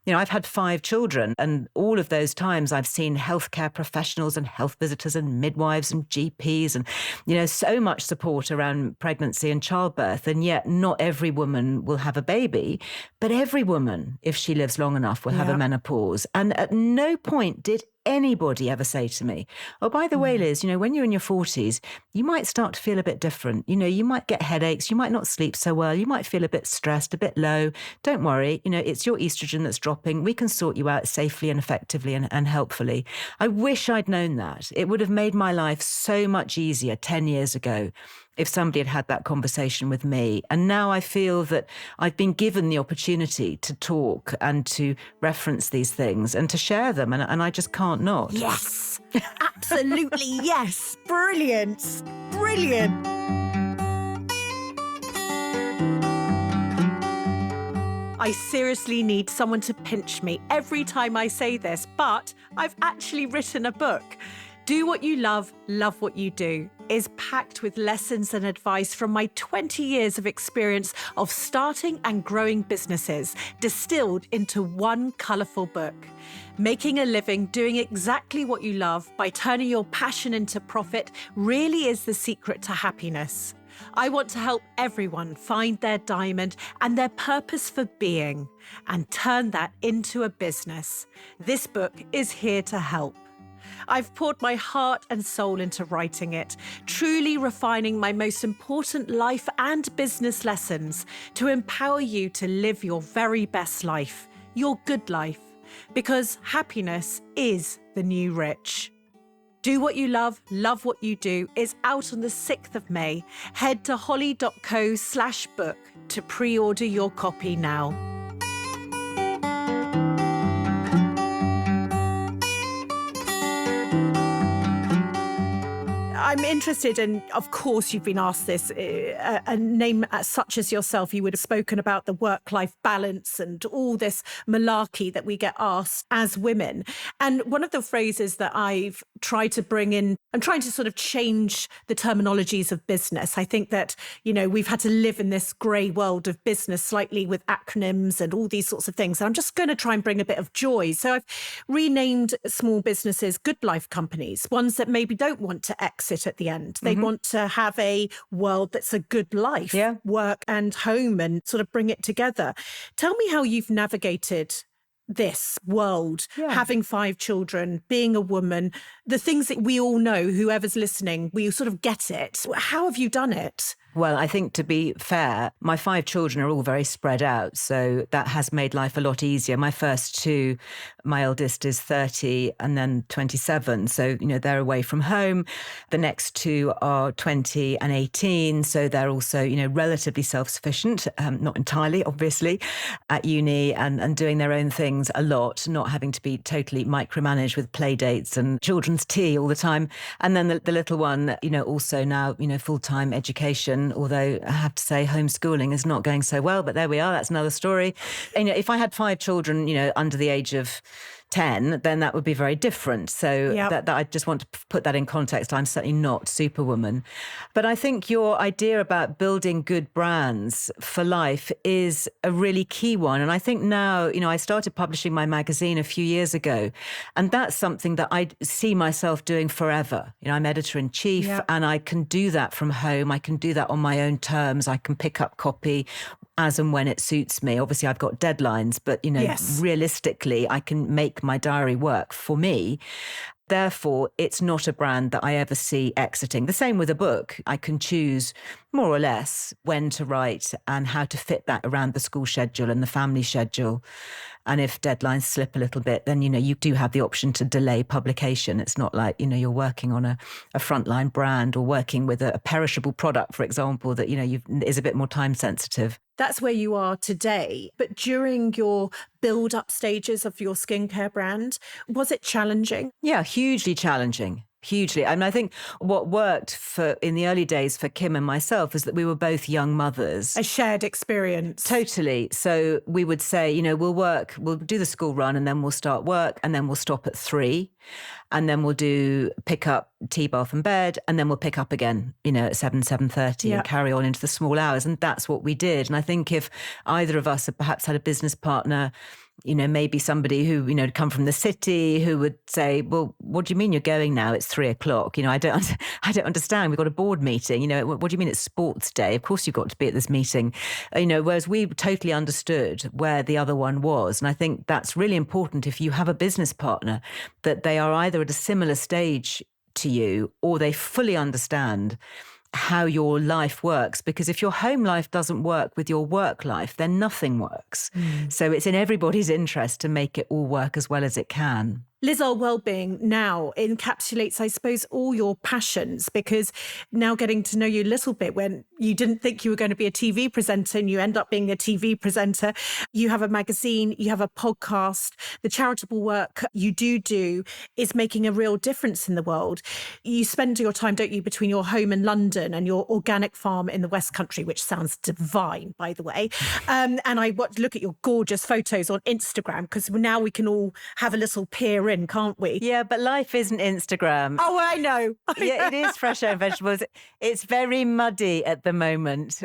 I've had 5 children, and all of those times I've seen healthcare professionals and health visitors and midwives and GPs and, so much support around pregnancy and childbirth. And yet not every woman will have a baby, but every woman, if she lives long enough, will have a menopause. And at no point did anybody ever say to me, oh, by the way, Liz, when you're in your 40s, you might start to feel a bit different. You might get headaches. You might not sleep so well. You might feel a bit stressed, a bit low. Don't worry. It's your estrogen that's dropping. We can sort you out safely and effectively and helpfully. I wish I'd known that. It would have made my life so much easier 10 years ago if somebody had had that conversation with me. And now I feel that I've been given the opportunity to talk and to reference these things and to share them. And I just can't not. Yes, absolutely. Yes. Brilliant. Brilliant. I seriously need someone to pinch me every time I say this, but I've actually written a book. Do What You Love What You Do is packed with lessons and advice from my 20 years of experience of starting and growing businesses, distilled into one colourful book. Making a living doing exactly what you love by turning your passion into profit really is the secret to happiness. I want to help everyone find their diamond and their purpose for being and turn that into a business. This book is here to help. I've poured my heart and soul into writing it, truly refining my most important life and business lessons to empower you to live your very best life, your good life, because happiness is the new rich. Do What You Love What You Do is out on the 6th of May. Head to holly.co/book to pre-order your copy now. I'm interested in, of course, you've been asked this, a name such as yourself, you would have spoken about the work-life balance and all this malarkey that we get asked as women. And one of the phrases that I've tried to bring in, I'm trying to sort of change the terminologies of business. I think that, we've had to live in this grey world of business slightly with acronyms and all these sorts of things. And I'm just going to try and bring a bit of joy. So I've renamed small businesses good life companies, ones that maybe don't want to exit at the end. They want to have a world that's a good life, work and home, and sort of bring it together. Tell me how you've navigated this world, having 5 children, being a woman, the things that we all know, whoever's listening, we sort of get it. How have you done it? Well, I think to be fair, my 5 children are all very spread out. So that has made life a lot easier. My first 2, my eldest is 30 and then 27. So, they're away from home. The next 2 are 20 and 18. So they're also, relatively self-sufficient, not entirely, obviously, at uni and doing their own things a lot, not having to be totally micromanaged with play dates and children's tea all the time. And then the little one, also now, full-time education. Although I have to say homeschooling is not going so well, but there we are. That's another story. And, if I had 5 children, under the age of 10, then that would be very different. So that I just want to put that in context. I'm certainly not Superwoman. But I think your idea about building good brands for life is a really key one. And I think now, I started publishing my magazine a few years ago, and that's something that I see myself doing forever. I'm editor-in-chief and I can do that from home. I can do that on my own terms. I can pick up copy as and when it suits me. Obviously, I've got deadlines, but, Yes. realistically, I can make my diary work for me. Therefore, it's not a brand that I ever see exiting. The same with a book. I can choose more or less when to write and how to fit that around the school schedule and the family schedule. And if deadlines slip a little bit, then, you do have the option to delay publication. It's not like, you're working on a frontline brand or working with a perishable product, for example, that, is a bit more time sensitive. That's where you are today. But during your build-up stages of your skincare brand, was it challenging? Yeah, hugely challenging. Hugely. I mean, I think what worked in the early days for Kim and myself is that we were both young mothers. A shared experience. Totally. So we would say, we'll do the school run and then we'll start work and then we'll stop at 3. And then we'll do pick up, tea, bath and bed. And then we'll pick up again, at 7:30 and carry on into the small hours. And that's what we did. And I think if either of us had perhaps had a business partner, maybe somebody who, had come from the city who would say, well, what do you mean you're going now? It's 3:00. I don't understand. We've got a board meeting. What do you mean it's sports day? Of course you've got to be at this meeting. Whereas we totally understood where the other one was. And I think that's really important if you have a business partner, that they are either at a similar stage to you or they fully understand how your life works, because if your home life doesn't work with your work life, then nothing works. So it's in everybody's interest to make it all work as well as it can. Liz Earle Wellbeing now encapsulates, I suppose, all your passions, because now getting to know you a little bit, when you didn't think you were going to be a TV presenter and you end up being a TV presenter, you have a magazine, you have a podcast, the charitable work you do is making a real difference in the world. You spend your time, don't you, between your home in London and your organic farm in the West Country, which sounds divine, by the way. And I look at your gorgeous photos on Instagram, because now we can all have a little peer in, can't we? Yeah, but life isn't Instagram. Oh, I know. Yeah, it is fresh air and vegetables. It's very muddy at the moment.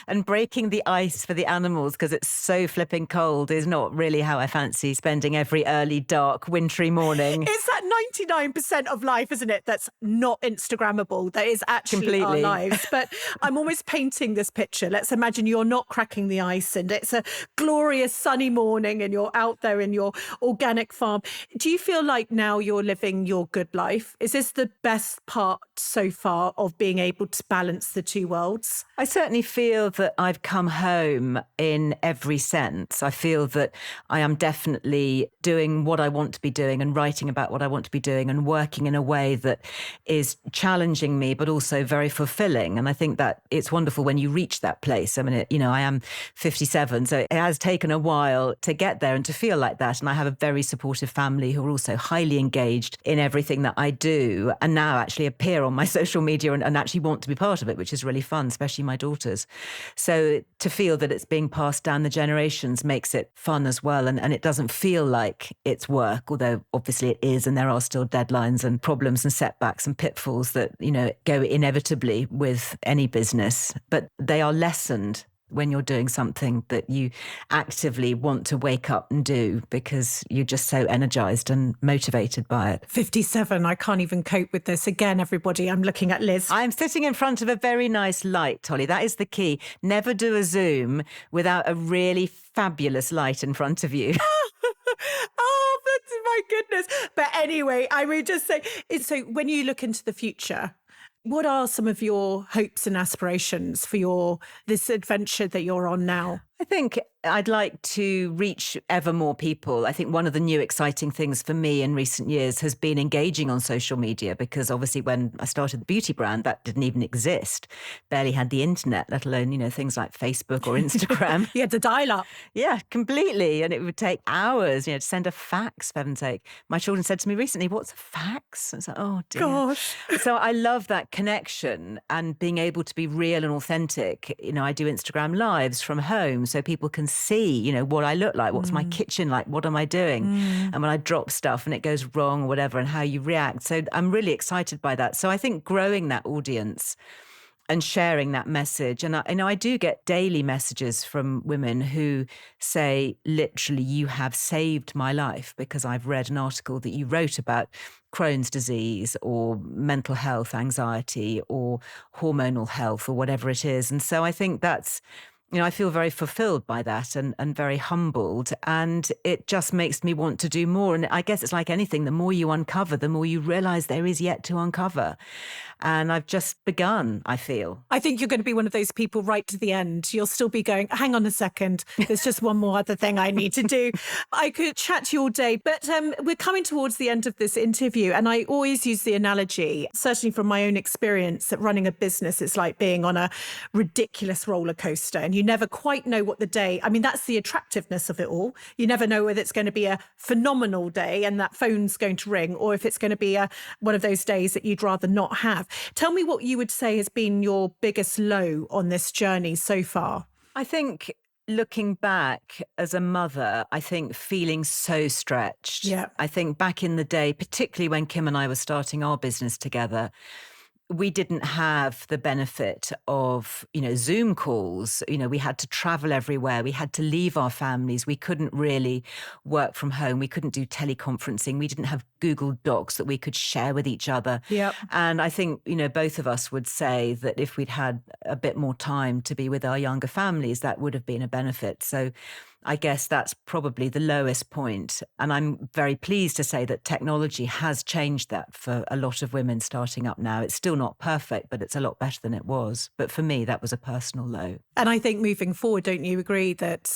And breaking the ice for the animals because it's so flipping cold is not really how I fancy spending every early, dark, wintry morning. It's that 99% of life, isn't it, that's not Instagrammable, that is actually our lives. But I'm almost painting this picture. Let's imagine you're not cracking the ice and it's a glorious sunny morning and you're out there in your organic farm. Do you feel like now you're living your good life? Is this the best part so far of being able to balance the two worlds? I certainly feel that I've come home in every sense. I feel that I am definitely doing what I want to be doing and writing about what I want to be doing and working in a way that is challenging me, but also very fulfilling. And I think that it's wonderful when you reach that place. I mean, I am 57, so it has taken a while to get there and to feel like that. And I have a very supportive family who are also highly engaged in everything that I do and now actually appear on my social media and actually want to be part of it, which is really fun, especially my daughters. So to feel that it's being passed down the generations makes it fun as well. And it doesn't feel like it's work, although obviously it is. And there are still deadlines and problems and setbacks and pitfalls that, go inevitably with any business. But they are lessened when you're doing something that you actively want to wake up and do because you're just so energized and motivated by it. 57, I can't even cope with this. Again, everybody, I'm looking at Liz. I'm sitting in front of a very nice light, Tolly. That is the key. Never do a Zoom without a really fabulous light in front of you. Oh, my goodness. But anyway, I would just say, so when you look into the future, what are some of your hopes and aspirations for this adventure that you're on now? I think I'd like to reach ever more people. I think one of the new exciting things for me in recent years has been engaging on social media, because obviously when I started the beauty brand, that didn't even exist. Barely had the internet, let alone, things like Facebook or Instagram. You had to dial up. Yeah, completely. And it would take hours, to send a fax, for heaven's sake. My children said to me recently, what's a fax? I was like, oh dear. Gosh. So I love that connection and being able to be real and authentic. I do Instagram lives from home so people can see, what I look like, what's my kitchen like, what am I doing? And when I drop stuff and it goes wrong or whatever, and how you react. So I'm really excited by that. So I think growing that audience and sharing that message. And I do get daily messages from women who say, literally, you have saved my life because I've read an article that you wrote about Crohn's disease or mental health, anxiety or hormonal health or whatever it is. And so I think that's I feel very fulfilled by that and very humbled. And it just makes me want to do more. And I guess it's like anything, the more you uncover, the more you realize there is yet to uncover. And I've just begun, I feel. I think you're going to be one of those people right to the end. You'll still be going, hang on a second, there's just one more other thing I need to do. I could chat to you all day, but we're coming towards the end of this interview. And I always use the analogy, certainly from my own experience, that running a business is like being on a ridiculous roller coaster. And you never quite know what the day, I mean, that's the attractiveness of it all. You never know whether it's going to be a phenomenal day and that phone's going to ring, or if it's going to be one of those days that you'd rather not have. Tell me what you would say has been your biggest low on this journey so far. I think looking back as a mother, I think feeling so stretched. Yeah. I think back in the day, particularly when Kim and I were starting our business together, we didn't have the benefit of, Zoom calls. We had to travel everywhere. We had to leave our families. We couldn't really work from home. We couldn't do teleconferencing. We didn't have Google Docs that we could share with each other. Yep. And I think, both of us would say that if we'd had a bit more time to be with our younger families, that would have been a benefit. So I guess that's probably the lowest point. And I'm very pleased to say that technology has changed that for a lot of women starting up now. It's still not perfect, but it's a lot better than it was. But for me, that was a personal low. And I think moving forward, don't you agree that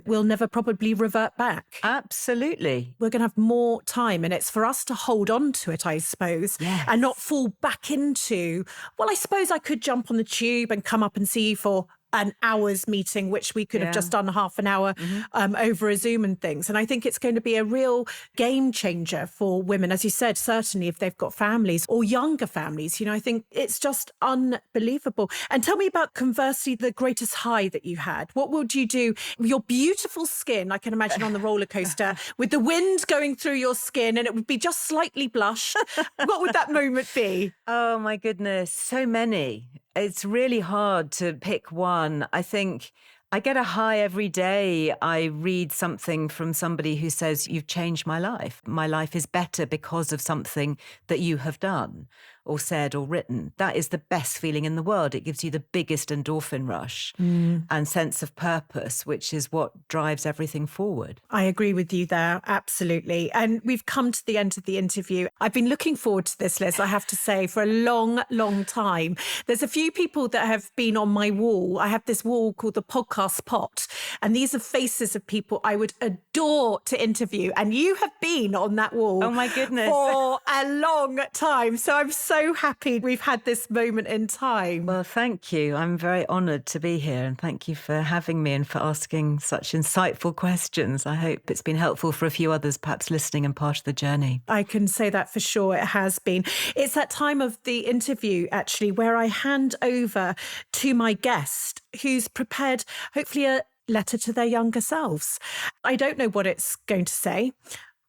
we'll never probably revert back? Absolutely. We're going to have more time, and it's for us to hold on to it, I suppose, Yes. and not fall back into, well, I suppose I could jump on the tube and come up and see you for an hour's meeting, which we could have just done half an hour over a Zoom and things. And I think it's going to be a real game changer for women, as you said, certainly if they've got families or younger families. I think it's just unbelievable. And tell me about, conversely, the greatest high that you had. What would you do? Your beautiful skin, I can imagine on the roller coaster with the wind going through your skin, and it would be just slightly blush. What would that moment be? Oh, my goodness. So many. It's really hard to pick one. I think I get a high every day. I read something from somebody who says, you've changed my life. My life is better because of something that you have done or said or written. That is the best feeling in the world. It gives you the biggest endorphin rush and sense of purpose, which is what drives everything forward. I agree with you there. Absolutely. And we've come to the end of the interview. I've been looking forward to this, Liz, I have to say, for a long, long time. There's a few people that have been on my wall. I have this wall called the podcast pot. And these are faces of people I would adore to interview. And you have been on that wall. Oh, my goodness. For a long time. So I'm so happy we've had this moment in time. Well, thank you. I'm very honoured to be here, and thank you for having me and for asking such insightful questions. I hope it's been helpful for a few others perhaps listening and part of the journey. I can say that for sure. It has been. It's that time of the interview, actually, where I hand over to my guest who's prepared, hopefully, a letter to their younger selves. I don't know what it's going to say,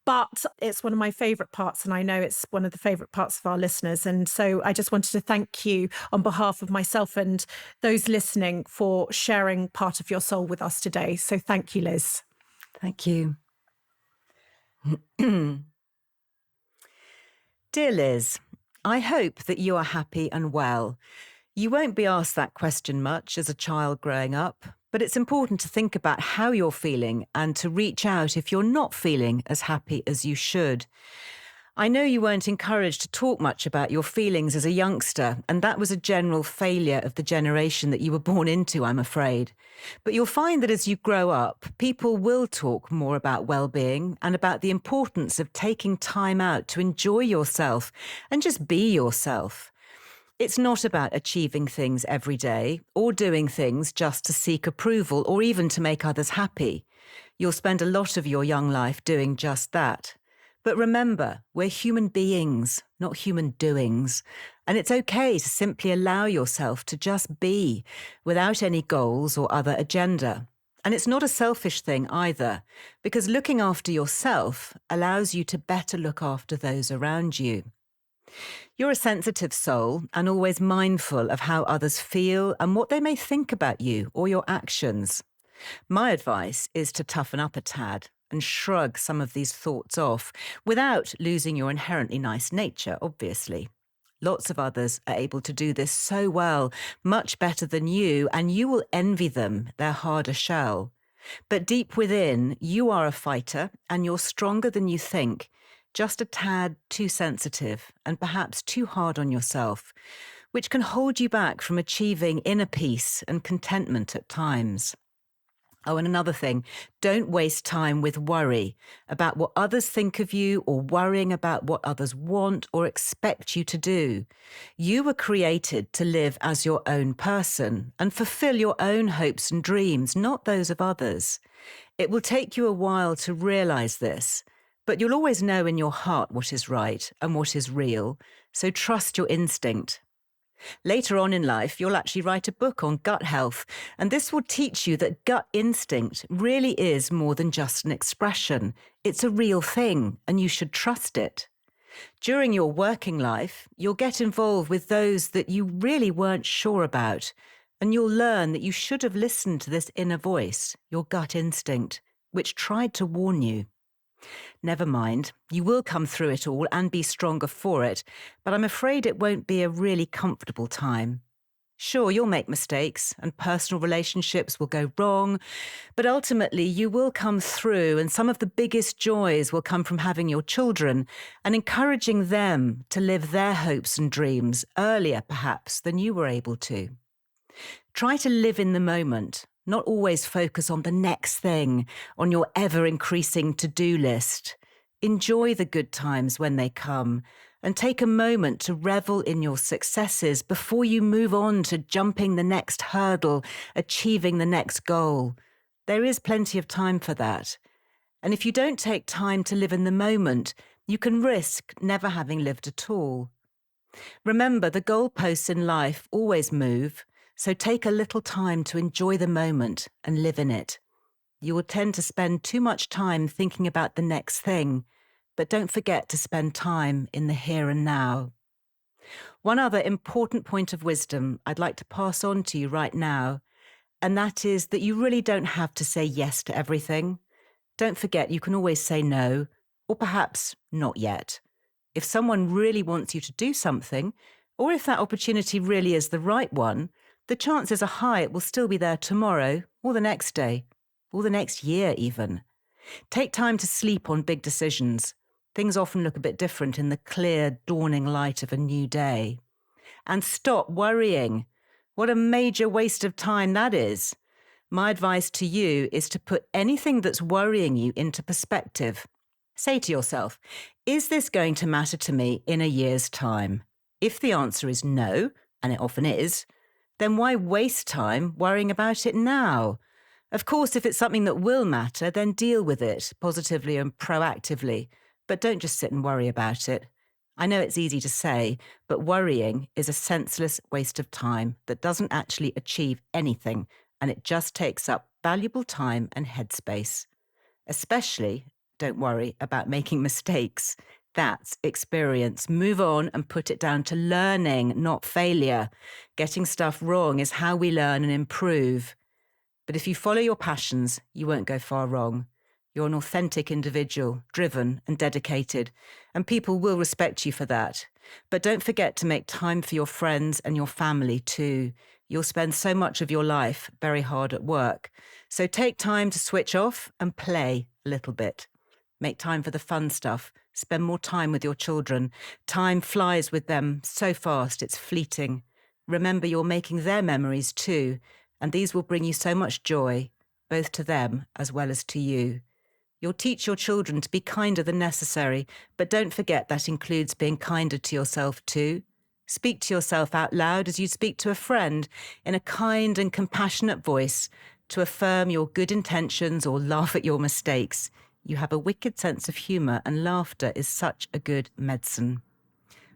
but it's one of my favourite parts, and I know it's one of the favourite parts of our listeners. And so I just wanted to thank you on behalf of myself and those listening for sharing part of your soul with us today. So thank you, Liz. Thank you. Dear Liz, I hope that you are happy and well. You won't be asked that question much as a child growing up, but it's important to think about how you're feeling and to reach out if you're not feeling as happy as you should. I know you weren't encouraged to talk much about your feelings as a youngster, and that was a general failure of the generation that you were born into, I'm afraid. But you'll find that as you grow up, people will talk more about well-being and about the importance of taking time out to enjoy yourself and just be yourself. It's not about achieving things every day or doing things just to seek approval or even to make others happy. You'll spend a lot of your young life doing just that. But remember, we're human beings, not human doings. And it's okay to simply allow yourself to just be without any goals or other agenda. And it's not a selfish thing either, because looking after yourself allows you to better look after those around you. You're a sensitive soul and always mindful of how others feel and what they may think about you or your actions. My advice is to toughen up a tad and shrug some of these thoughts off without losing your inherently nice nature, obviously. Lots of others are able to do this so well, much better than you, and you will envy them their harder shell. But deep within, you are a fighter and you're stronger than you think, just a tad too sensitive and perhaps too hard on yourself, which can hold you back from achieving inner peace and contentment at times. Oh, and another thing, don't waste time with worry about what others think of you or worrying about what others want or expect you to do. You were created to live as your own person and fulfill your own hopes and dreams, not those of others. It will take you a while to realize this, but you'll always know in your heart what is right and what is real, so trust your instinct. Later on in life, you'll actually write a book on gut health, and this will teach you that gut instinct really is more than just an expression. It's a real thing, and you should trust it. During your working life, you'll get involved with those that you really weren't sure about, and you'll learn that you should have listened to this inner voice, your gut instinct, which tried to warn you. Never mind, you will come through it all and be stronger for it, but I'm afraid it won't be a really comfortable time. Sure, you'll make mistakes and personal relationships will go wrong, but ultimately you will come through, and some of the biggest joys will come from having your children and encouraging them to live their hopes and dreams earlier, perhaps, than you were able to. Try to live in the moment, not always focus on the next thing, on your ever-increasing to-do list. Enjoy the good times when they come, and take a moment to revel in your successes before you move on to jumping the next hurdle, achieving the next goal. There is plenty of time for that. And if you don't take time to live in the moment, you can risk never having lived at all. Remember, the goalposts in life always move, so take a little time to enjoy the moment and live in it. You will tend to spend too much time thinking about the next thing, but don't forget to spend time in the here and now. One other important point of wisdom I'd like to pass on to you right now, and that is that you really don't have to say yes to everything. Don't forget you can always say no, or perhaps not yet. If someone really wants you to do something, or if that opportunity really is the right one, the chances are high it will still be there tomorrow, or the next day, or the next year even. Take time to sleep on big decisions. Things often look a bit different in the clear, dawning light of a new day. And stop worrying. What a major waste of time that is. My advice to you is to put anything that's worrying you into perspective. Say to yourself, is this going to matter to me in a year's time? If the answer is no, and it often is, then why waste time worrying about it now? Of course, if it's something that will matter, then deal with it positively and proactively, but don't just sit and worry about it. I know it's easy to say, but worrying is a senseless waste of time that doesn't actually achieve anything, and it just takes up valuable time and headspace. Especially, don't worry about making mistakes. That's experience. Move on and put it down to learning, not failure. Getting stuff wrong is how we learn and improve. But if you follow your passions, you won't go far wrong. You're an authentic individual, driven and dedicated, and people will respect you for that. But don't forget to make time for your friends and your family too. You'll spend so much of your life very hard at work. So take time to switch off and play a little bit. Make time for the fun stuff. Spend more time with your children. Time flies with them so fast, it's fleeting. Remember, you're making their memories too, and these will bring you so much joy, both to them as well as to you. You'll teach your children to be kinder than necessary, but don't forget that includes being kinder to yourself too. Speak to yourself out loud as you'd speak to a friend, in a kind and compassionate voice, to affirm your good intentions or laugh at your mistakes. You have a wicked sense of humour, and laughter is such a good medicine.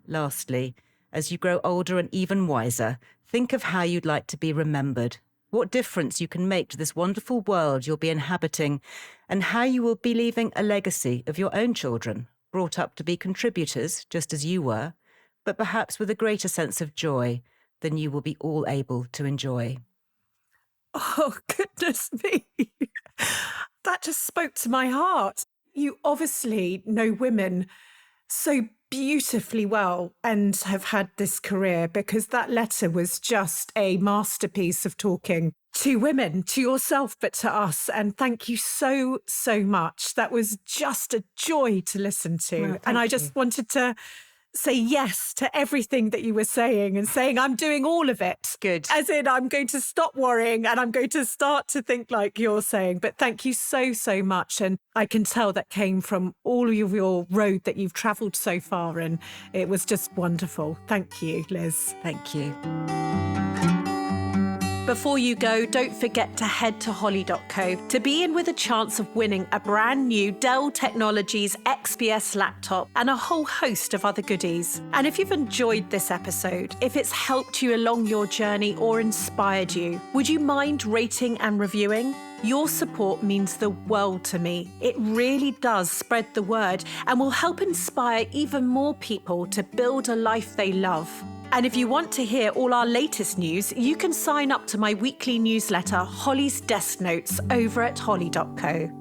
Lastly, as you grow older and even wiser, think of how you'd like to be remembered, what difference you can make to this wonderful world you'll be inhabiting, and how you will be leaving a legacy of your own children, brought up to be contributors, just as you were, but perhaps with a greater sense of joy than you will be all able to enjoy. Oh, goodness me. That just spoke to my heart. You obviously know women so beautifully well and have had this career, because that letter was just a masterpiece of talking to women, to yourself, but to us. And thank you so, so much. That was just a joy to listen to. Well, and I thank just you. wanted to say yes to everything that you were saying, and saying I'm doing all of it. Good. As in, I'm going to stop worrying and I'm going to start to think like you're saying. But thank you so, so much. And I can tell that came from all of your road that you've travelled so far. And it was just wonderful. Thank you, Liz. Thank you. Before you go, don't forget to head to holly.co to be in with a chance of winning a brand new Dell Technologies XPS laptop and a whole host of other goodies. And if you've enjoyed this episode, if it's helped you along your journey or inspired you, would you mind rating and reviewing? Your support means the world to me. It really does spread the word and will help inspire even more people to build a life they love. And if you want to hear all our latest news, you can sign up to my weekly newsletter, Holly's Desk Notes, over at holly.co.